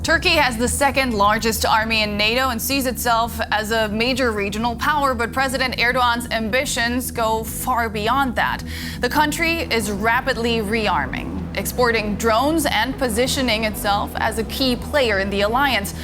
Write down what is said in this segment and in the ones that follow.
Turkey has the second largest army in NATO and sees itself as a major regional power, but President Erdogan's ambitions go far beyond that. The country is rapidly rearming, exporting drones and positioning itself as a key player in the alliance.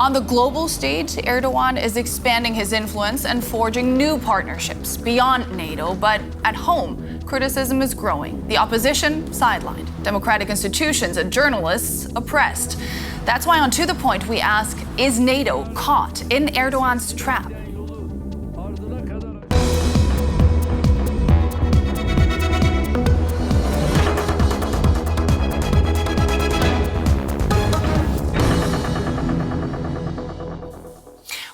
On the global stage, Erdogan is expanding his influence and forging new partnerships beyond NATO, but at home, criticism is growing. The opposition sidelined, democratic institutions and journalists oppressed. That's why on To The Point we ask, is NATO caught in Erdogan's trap?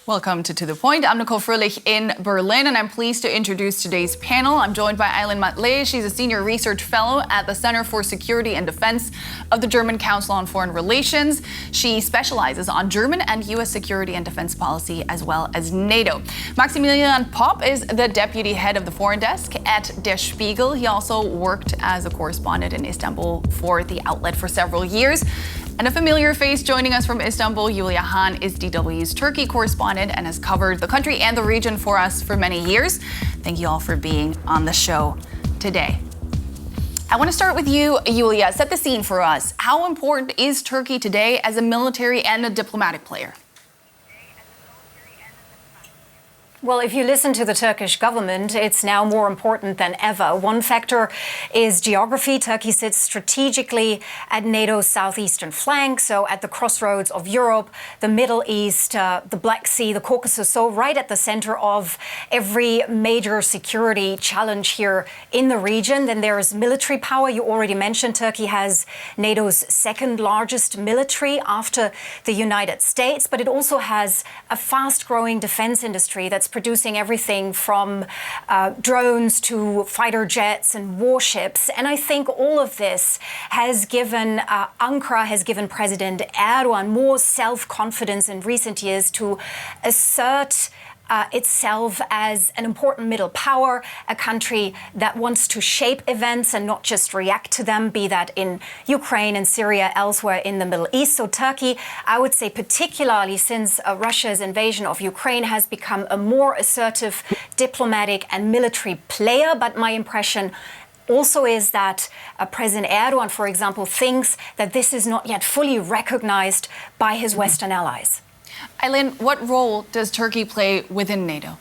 Welcome to The Point. I'm Nicole Fröhlich in Berlin, and I'm pleased to introduce today's panel. I'm joined by Aylin Matley. She's a senior research fellow at the Center for Security and Defense of the German Council on Foreign Relations. She specializes on German and U.S. security and defense policy, as well as NATO. Maximilian Popp is the deputy head of the foreign desk at Der Spiegel. He also worked as a correspondent in Istanbul for the outlet for several years. And a familiar face joining us from Istanbul, Julia Hahn, is DW's Turkey correspondent and has covered the country and the region for us for many years. Thank you all for being on the show today. I want to start with you, Julia. Set the scene for us. How important is Turkey today as a military and a diplomatic player? Well, if you listen to the Turkish government, it's now more important than ever. One factor is geography. Turkey sits strategically at NATO's southeastern flank, so at the crossroads of Europe, the Middle East, the Black Sea, the Caucasus, so right at the center of every major security challenge here in the region. Then there is military power. You already mentioned Turkey has NATO's second largest military after the United States, but it also has a fast-growing defense industry that's producing everything from drones to fighter jets and warships. And I think all of this has given Ankara, has given President Erdogan more self-confidence in recent years to assert itself as an important middle power, a country that wants to shape events and not just react to them, be that in Ukraine and Syria, elsewhere in the Middle East. So Turkey, I would say particularly since Russia's invasion of Ukraine, has become a more assertive diplomatic and military player. But my impression also is that President Erdogan, for example, thinks that this is not yet fully recognized by his Western allies. Aylin, what role does Turkey play within NATO?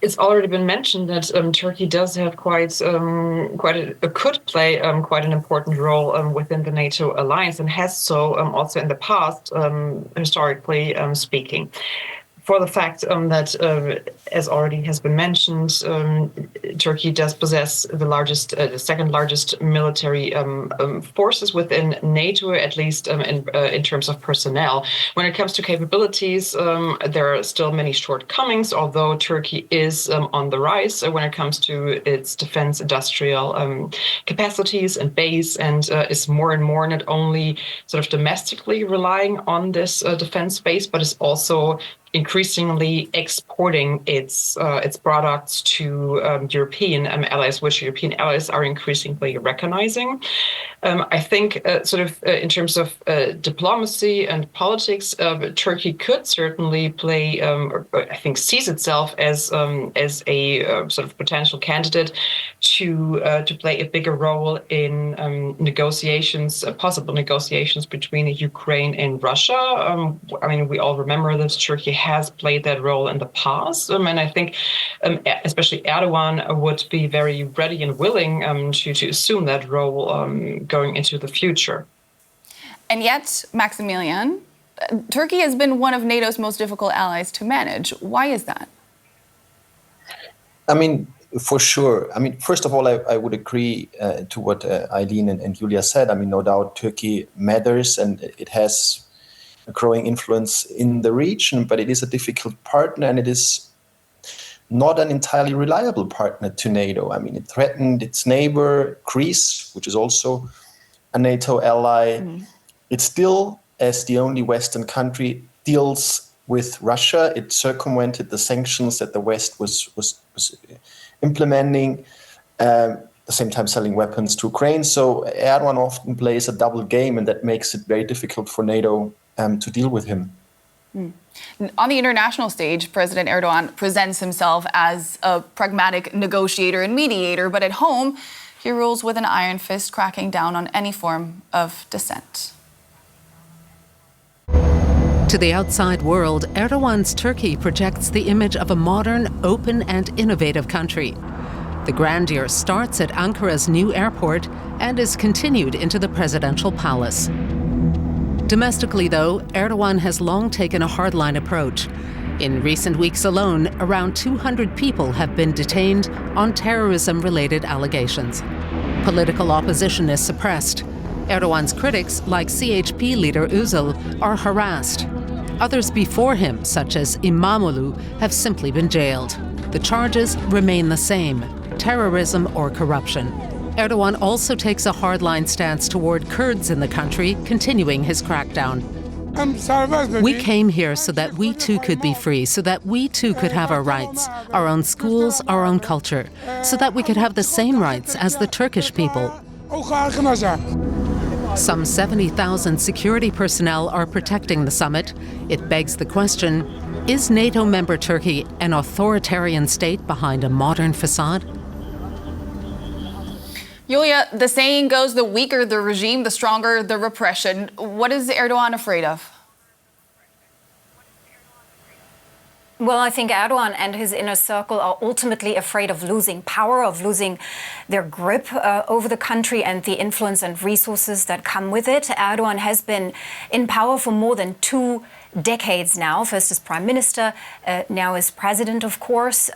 It's already been mentioned that Turkey does have could play quite an important role within the NATO alliance, and has so also in the past, historically speaking. For the fact that, as already has been mentioned, Turkey does possess the second largest military forces within NATO, at least in terms of personnel. When it comes to capabilities, there are still many shortcomings, although Turkey is on the rise when it comes to its defense industrial capacities and base, and is more and more not only sort of domestically relying on this defense base, but is also increasingly exporting its products to European allies, which European allies are increasingly recognizing. I think in terms of diplomacy and politics, Turkey could certainly play, or I think sees itself as a sort of potential candidate to play a bigger role in possible negotiations between Ukraine and Russia. We all remember that Turkey has played that role in the past, and I think especially Erdogan would be very ready and willing to assume that role going into the future. And yet, Maximilian, Turkey has been one of NATO's most difficult allies to manage. Why is that? For sure. First of all, I would agree to what Aylin and Julia said. No doubt Turkey matters and it has a growing influence in the region, but it is a difficult partner, and it is not an entirely reliable partner to NATO. It threatened its neighbor, Greece, which is also a NATO ally. Mm-hmm. It still, as the only Western country, deals with Russia. It circumvented the sanctions that the West was implementing. the same time selling weapons to Ukraine. So Erdogan often plays a double game, and that makes it very difficult for NATO to deal with him. On the international stage, President Erdogan presents himself as a pragmatic negotiator and mediator, but at home, he rules with an iron fist, cracking down on any form of dissent. To the outside world, Erdogan's Turkey projects the image of a modern, open and innovative country. The grandeur starts at Ankara's new airport and is continued into the presidential palace. Domestically, though, Erdogan has long taken a hardline approach. In recent weeks alone, around 200 people have been detained on terrorism-related allegations. Political opposition is suppressed. Erdogan's critics, like CHP leader Özal, are harassed. Others before him, such as İmamoğlu, have simply been jailed. The charges remain the same: terrorism or corruption. Erdogan also takes a hardline stance toward Kurds in the country, continuing his crackdown. We came here so that we too could be free, so that we too could have our rights, our own schools, our own culture, so that we could have the same rights as the Turkish people. Some 70,000 security personnel are protecting the summit. It begs the question, is NATO member Turkey an authoritarian state behind a modern facade? Julia, the saying goes, the weaker the regime, the stronger the repression. What is Erdogan afraid of? Well, I think Erdogan and his inner circle are ultimately afraid of losing power, of losing their grip over the country and the influence and resources that come with it. Erdogan has been in power for more than 2 decades now, first as prime minister, now as president, of course.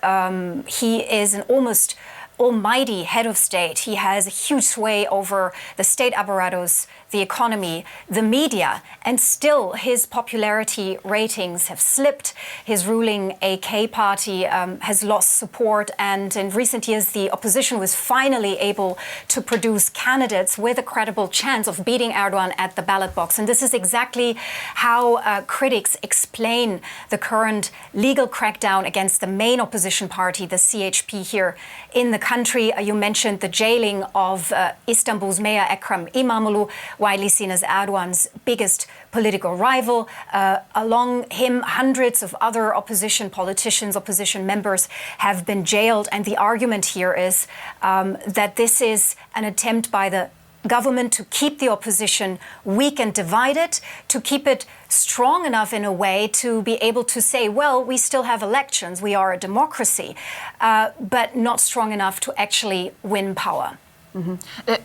He is an almost almighty head of state. He has a huge sway over the state apparatus, the economy, the media, and still his popularity ratings have slipped. His ruling AK party has lost support, and in recent years the opposition was finally able to produce candidates with a credible chance of beating Erdogan at the ballot box. And this is exactly how critics explain the current legal crackdown against the main opposition party, the CHP, here in the country. You mentioned the jailing of Istanbul's mayor Ekrem İmamoğlu, widely seen as Erdogan's biggest political rival. Along him, hundreds of other opposition politicians, opposition members have been jailed. And the argument here is that this is an attempt by the government to keep the opposition weak and divided, to keep it strong enough in a way to be able to say, well, we still have elections, we are a democracy, but not strong enough to actually win power.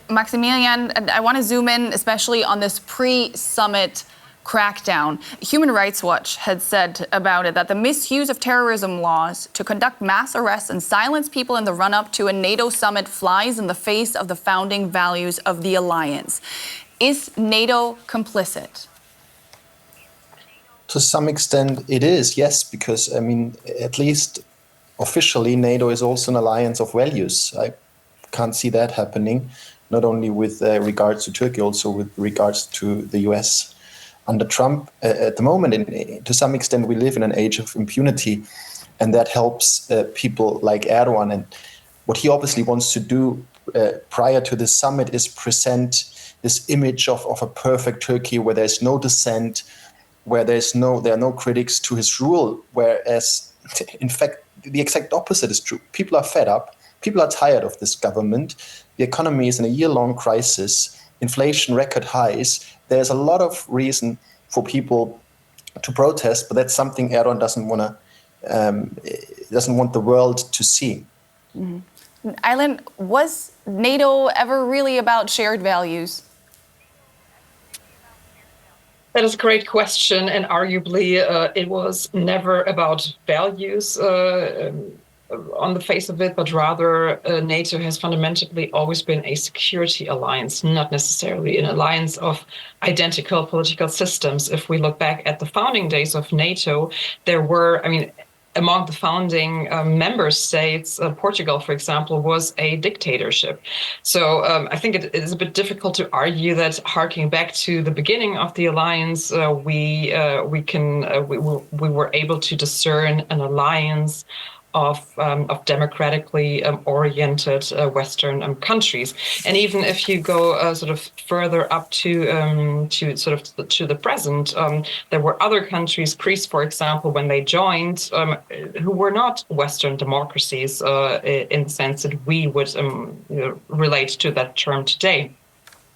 Maximilian, I want to zoom in especially on this pre-summit crackdown. Human Rights Watch had said about it that the misuse of terrorism laws to conduct mass arrests and silence people in the run-up to a NATO summit flies in the face of the founding values of the alliance. Is NATO complicit? To some extent it is, yes, because, I mean, at least officially, NATO is also an alliance of values. I can't see that happening, not only with regards to Turkey, also with regards to the US. Under Trump, at the moment, to some extent, we live in an age of impunity, and that helps people like Erdogan. And what he obviously wants to do prior to the summit is present this image of a perfect Turkey where there's no dissent, where there are no critics to his rule, whereas, in fact, the exact opposite is true. People are fed up. People are tired of this government. The economy is in a year-long crisis, inflation record highs. There's a lot of reason for people to protest, but that's something Erdogan doesn't want the world to see. Mm-hmm. Aylan, was NATO ever really about shared values? That is a great question, and arguably it was never about values on the face of it, but rather NATO has fundamentally always been a security alliance, not necessarily an alliance of identical political systems. If we look back at the founding days of NATO, there were, among the founding member states, Portugal, for example, was a dictatorship. So I think it is a bit difficult to argue that, harking back to the beginning of the alliance, we were able to discern an alliance of democratically oriented Western countries. And even if you go sort of further up to the present, there were other countries, Greece, for example, when they joined, who were not Western democracies in the sense that we would relate to that term today.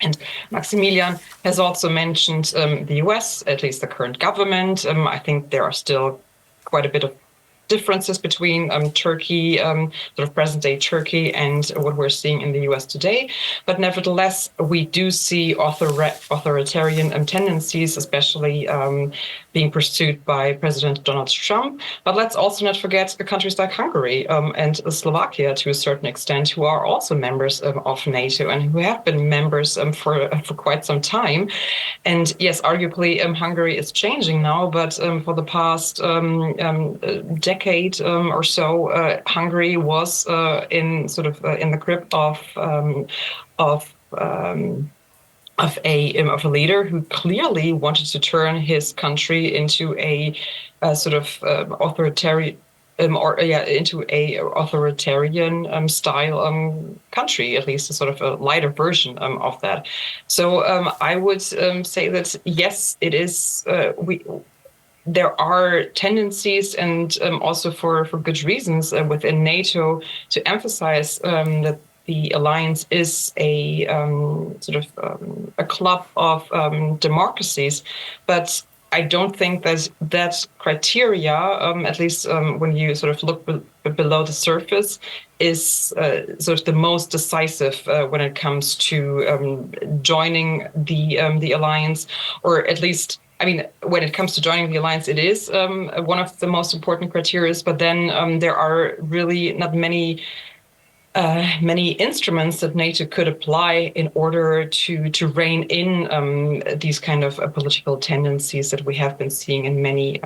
And Maximilian has also mentioned the US, at least the current government. I think there are still quite a bit of differences between Turkey, sort of present-day Turkey, and what we're seeing in the US today. But nevertheless, we do see authoritarian tendencies, especially being pursued by President Donald Trump. But let's also not forget countries like Hungary and Slovakia, to a certain extent, who are also members of NATO and who have been members for quite some time. And yes, arguably, Hungary is changing now, but for the past decade or so, Hungary was in the grip of a leader who clearly wanted to turn his country into a sort of authoritarian. Into a authoritarian style country, at least a sort of a lighter version of that. So I would say that yes, it is. There are tendencies, and also for good reasons, within NATO to emphasize that the alliance is a a club of democracies, but I don't think that criteria, at least when you sort of look below the surface, is sort of the most decisive when it comes to joining the alliance, or at least, I mean, when it comes to joining the alliance, it is one of the most important criteria. But then there are really not many instruments that NATO could apply in order to rein in these kind of political tendencies that we have been seeing in many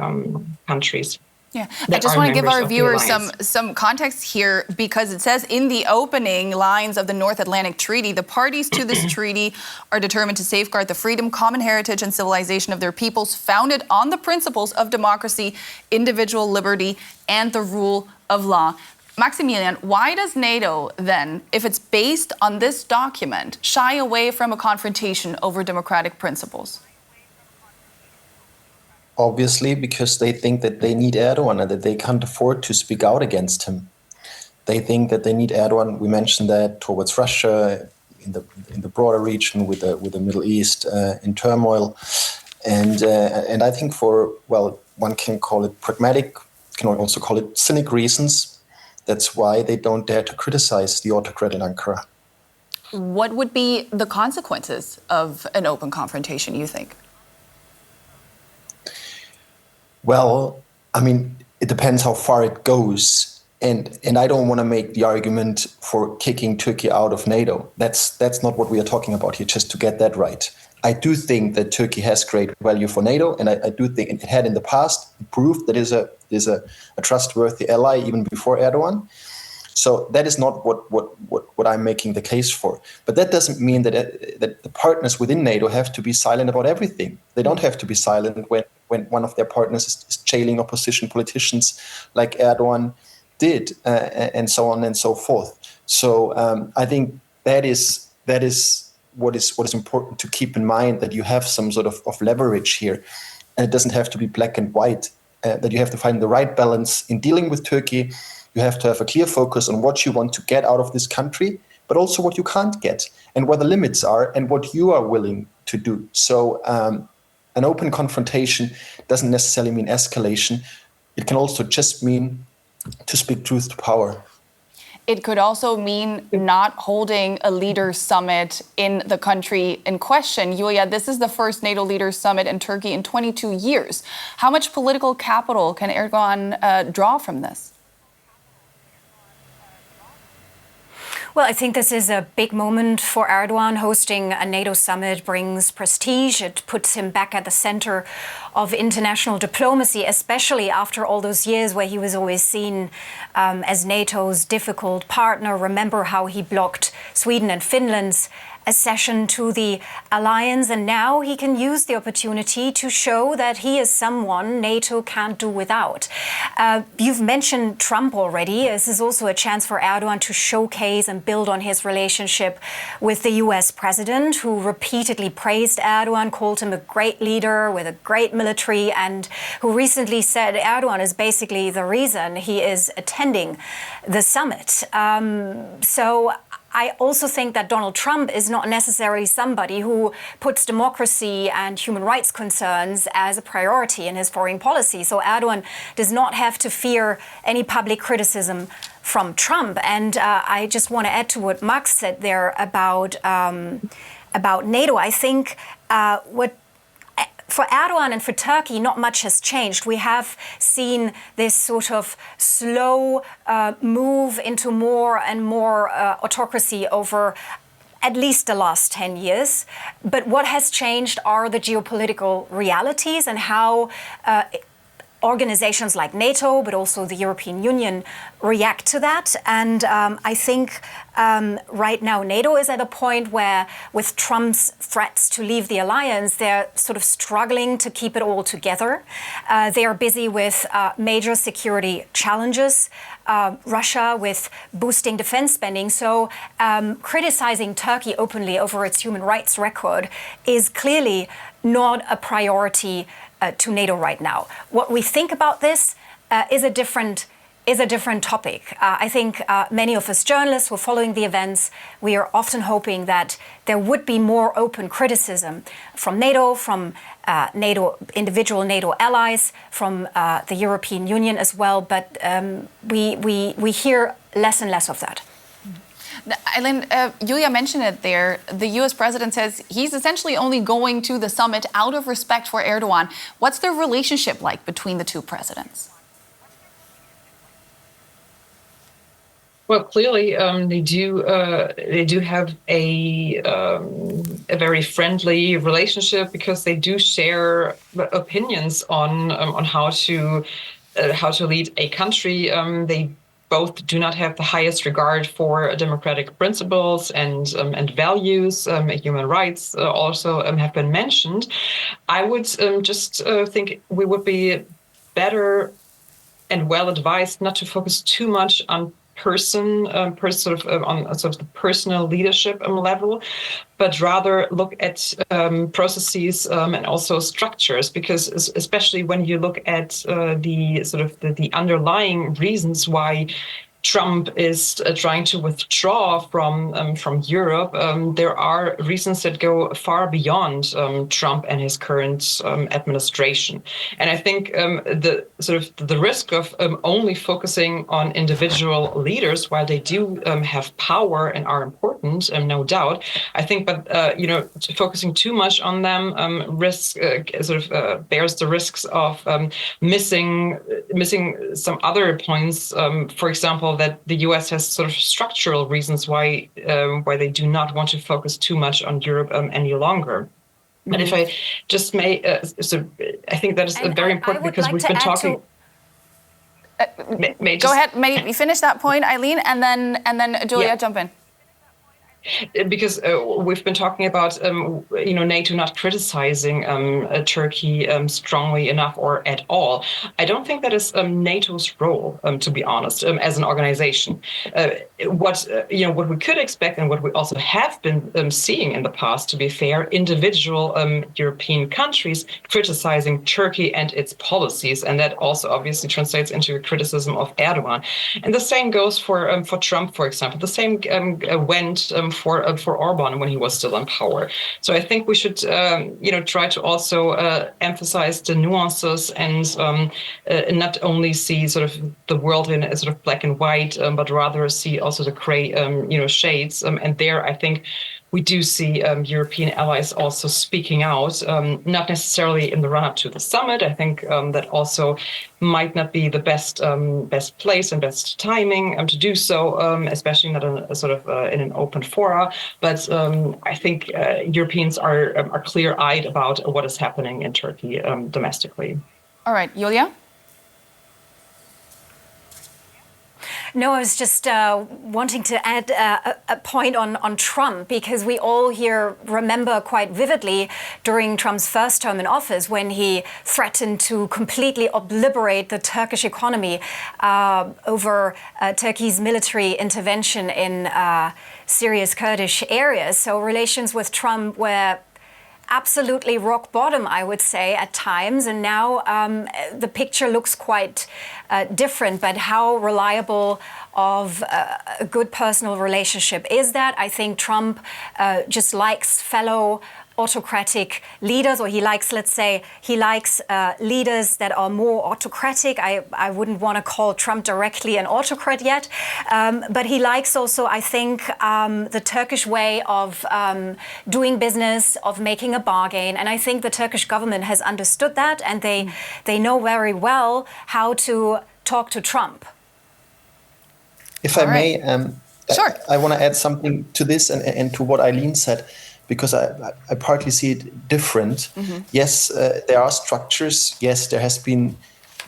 countries. Yeah, I just want to give our viewers some context here, because it says in the opening lines of the North Atlantic Treaty, the parties to this treaty are determined to safeguard the freedom, common heritage, and civilization of their peoples, founded on the principles of democracy, individual liberty, and the rule of law. Maximilian, why does NATO then, if it's based on this document, shy away from a confrontation over democratic principles? Obviously, because they think that they need Erdogan and that they can't afford to speak out against him. They think that they need Erdogan. We mentioned that towards Russia, in the broader region, with the Middle East in turmoil, and I think one can call it pragmatic, can also call it cynic reasons. That's why they don't dare to criticize the autocrat in Ankara. What would be the consequences of an open confrontation, you think? Well, I mean, it depends how far it goes. And I don't want to make the argument for kicking Turkey out of NATO. That's not what we are talking about here, just to get that right. I do think that Turkey has great value for NATO, and I do think it had in the past proved that it is a trustworthy ally even before Erdogan. So that is not what I'm making the case for. But that doesn't mean that the partners within NATO have to be silent about everything. They don't have to be silent when one of their partners is jailing opposition politicians like Erdogan did, and so on and so forth. So I think that is what is important to keep in mind, that you have some sort of leverage here, and it doesn't have to be black and white. That you have to find the right balance in dealing with Turkey. You have to have a clear focus on what you want to get out of this country, but also what you can't get, and where the limits are, and what you are willing to do. So an open confrontation doesn't necessarily mean escalation. It can also just mean to speak truth to power. It could also mean not holding a leaders' summit in the country in question. Julia, this is the first NATO leaders' summit in Turkey in 22 years. How much political capital can Erdogan draw from this? Well, I think this is a big moment for Erdogan. Hosting a NATO summit brings prestige. It puts him back at the center of international diplomacy, especially after all those years where he was always seen as NATO's difficult partner. Remember how he blocked Sweden and Finland's accession to the alliance, and now he can use the opportunity to show that he is someone NATO can't do without. You've mentioned Trump already. This is also a chance for Erdogan to showcase and build on his relationship with the US president, who repeatedly praised Erdogan, called him a great leader with a great military, and who recently said Erdogan is basically the reason he is attending the summit. So I also think that Donald Trump is not necessarily somebody who puts democracy and human rights concerns as a priority in his foreign policy. So Erdogan does not have to fear any public criticism from Trump. And I just want to add to what Max said there about NATO. I think for Erdogan and for Turkey, not much has changed. We have seen this sort of slow move into more and more autocracy over at least the last 10 years. But what has changed are the geopolitical realities and how organizations like NATO, but also the European Union, react to that. And I think right now NATO is at a point where, with Trump's threats to leave the alliance, they're sort of struggling to keep it all together. They are busy with major security challenges, Russia with boosting defense spending. So criticizing Turkey openly over its human rights record is clearly not a priority to NATO right now. What we think about this is a different topic. I think many of us journalists who are following the events, we are often hoping that there would be more open criticism from NATO, from individual NATO allies, from the European Union as well. But we hear less and less of that. Eileen, Julia mentioned it there. The U.S. president says he's essentially only going to the summit out of respect for Erdogan. What's the relationship like between the two presidents? Well, clearly they do have a very friendly relationship, because they do share opinions on how to lead a country. They both do not have the highest regard for democratic principles and values. Human rights also have been mentioned. I would just think we would be better and well advised not to focus too much on on the personal leadership level, but rather look at processes and also structures, because especially when you look at the underlying reasons why Trump is trying to withdraw from Europe, there are reasons that go far beyond Trump and his current administration. And I think the risk of only focusing on individual leaders, while they do have power and are important, no doubt, I think, but focusing too much on them bears the risks of missing some other points. For example, that the U.S. has sort of structural reasons why they do not want to focus too much on Europe any longer. And if I just may, I think that is very important, because we've been talking. Go ahead, maybe finish that point, Eileen, and then Julia, jump in. Because we've been talking about NATO not criticizing Turkey strongly enough or at all. I don't think that is NATO's role, to be honest, as an organization. What we could expect, and what we also have been seeing in the past, to be fair, individual European countries criticizing Turkey and its policies, and that also obviously translates into a criticism of Erdogan. And the same goes for Trump, for example. The same went for Orban when he was still in power. So I think we should, try to also emphasize the nuances and not only see sort of the world in a sort of black and white, but rather see also the gray, shades. And there, I think we do see European allies also speaking out, not necessarily in the run-up to the summit. I think that also might not be the best place and best timing to do so, especially not in in an open fora. But I think Europeans are clear-eyed about what is happening in Turkey domestically. All right, Julia? No, I was just wanting to add a point on Trump, because we all here remember quite vividly during Trump's first term in office when he threatened to completely obliterate the Turkish economy over Turkey's military intervention in Syria's Kurdish areas. So relations with Trump were absolutely rock bottom, I would say, at times. And now the picture looks quite different. But how reliable of a good personal relationship is that? I think Trump just likes fellow autocratic leaders, or he likes, let's say, leaders that are more autocratic. I wouldn't want to call Trump directly an autocrat yet, but he likes also, I think, the Turkish way of doing business, of making a bargain. And I think the Turkish government has understood that, and they know very well how to talk to Trump. If I may, Sure. I want to add something to this and to what Eileen said, because I partly see it different. Yes, there are structures. Yes, there has been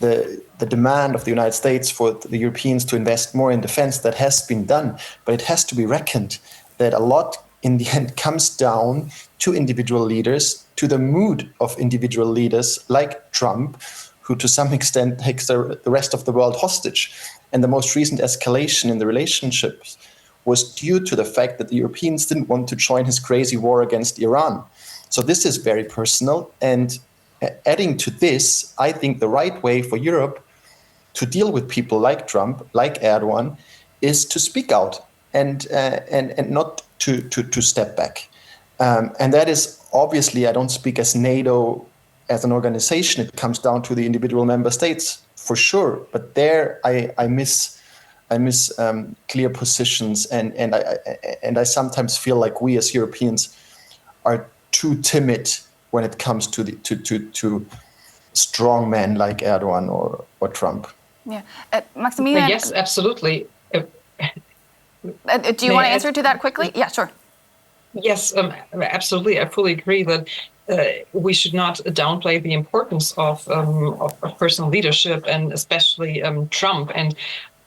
the demand of the United States for the Europeans to invest more in defense. That has been done, but it has to be reckoned that a lot in the end comes down to individual leaders, to the mood of individual leaders like Trump, who to some extent takes the rest of the world hostage. And the most recent escalation in the relationships was due to the fact that the Europeans didn't want to join his crazy war against Iran. So this is very personal. And adding to this, I think the right way for Europe to deal with people like Trump, like Erdogan, is to speak out and not to step back. And that is obviously, I don't speak as NATO as an organization. It comes down to the individual member states for sure. But there I miss clear positions, and I sometimes feel like we as Europeans are too timid when it comes to strong men like Erdogan or Trump. Yeah, Maximilian. Yes, absolutely. Do you want to answer to that quickly? Yeah, sure. Yes, absolutely. I fully agree that we should not downplay the importance of personal leadership, and especially Trump. And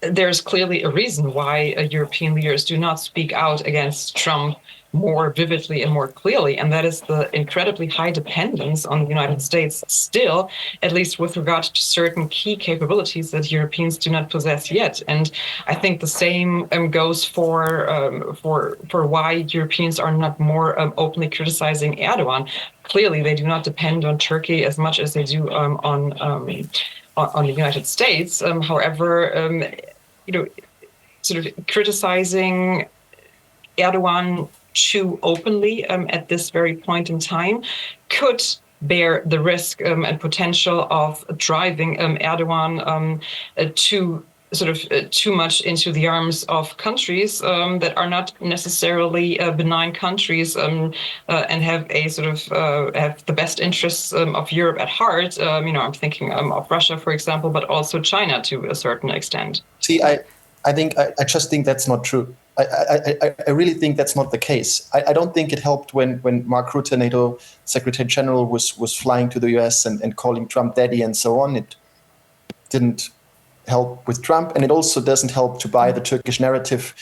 there's clearly a reason why European leaders do not speak out against Trump more vividly and more clearly, and that is the incredibly high dependence on the United States still, at least with regard to certain key capabilities that Europeans do not possess yet. And I think the same goes for why Europeans are not more openly criticizing Erdogan. Clearly, they do not depend on Turkey as much as they do on the United States. However, sort of criticizing Erdogan too openly at this very point in time could bear the risk and potential of driving Erdogan too much into the arms of countries that are not necessarily benign countries and have a have the best interests of Europe at heart. I'm thinking of Russia, for example, but also China to a certain extent. See, I just think that's not true. I really think that's not the case. I don't think it helped when Mark Rutte, NATO Secretary General, was flying to the US and calling Trump daddy and so on. It didn't help with Trump, and it also doesn't help to buy the Turkish narrative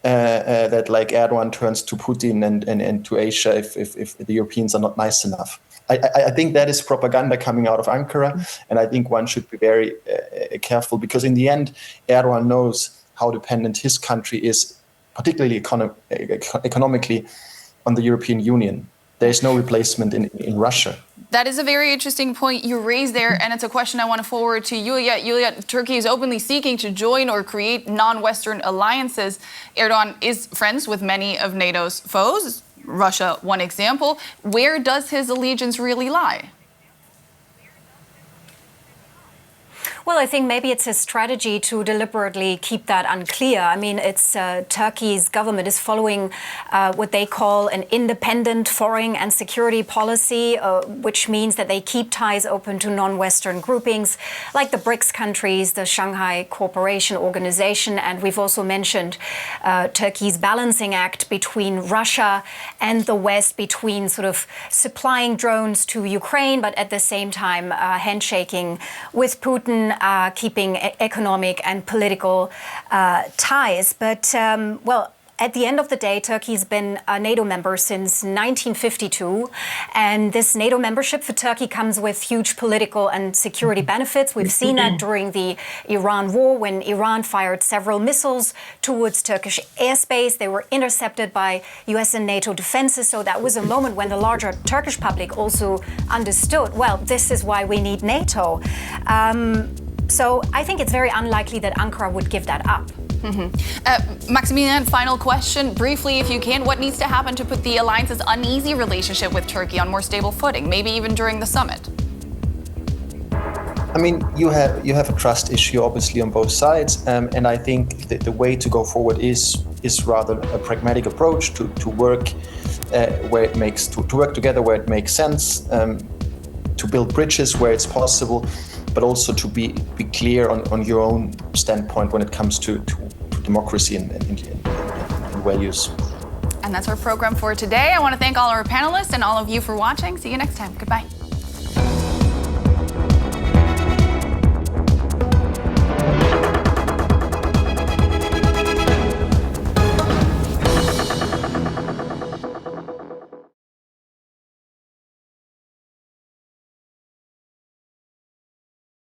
that like Erdogan turns to Putin and to Asia if the Europeans are not nice enough. I think that is propaganda coming out of Ankara, and I think one should be very careful, because in the end, Erdogan knows how dependent his country is, particularly economically, on the European Union. There is no replacement in Russia. That is a very interesting point you raised there, and it's a question I want to forward to Yulia. Yulia, Turkey is openly seeking to join or create non-Western alliances. Erdogan is friends with many of NATO's foes, Russia one example. Where does his allegiance really lie? Well, I think maybe it's a strategy to deliberately keep that unclear. I mean, it's Turkey's government is following what they call an independent foreign and security policy, which means that they keep ties open to non-Western groupings like the BRICS countries, the Shanghai Cooperation Organization. And we've also mentioned Turkey's balancing act between Russia and the West, between sort of supplying drones to Ukraine, but at the same time handshaking with Putin, on keeping economic and political ties. But, well, at the end of the day, Turkey's been a NATO member since 1952, and this NATO membership for Turkey comes with huge political and security benefits. We've seen that during the Iran war, when Iran fired several missiles towards Turkish airspace. They were intercepted by US and NATO defenses, so that was a moment when the larger Turkish public also understood, well, this is why we need NATO. So I think it's very unlikely that Ankara would give that up. Maximilian, final question, briefly if you can. What needs to happen to put the alliance's uneasy relationship with Turkey on more stable footing, maybe even during the summit? I mean, you have a trust issue, obviously, on both sides, and I think the way to go forward is rather a pragmatic approach to work where it makes to work together where it makes sense, to build bridges where it's possible, but also to be clear on your own standpoint when it comes to democracy and values. And that's our program for today. I want to thank all our panelists and all of you for watching. See you next time. Goodbye.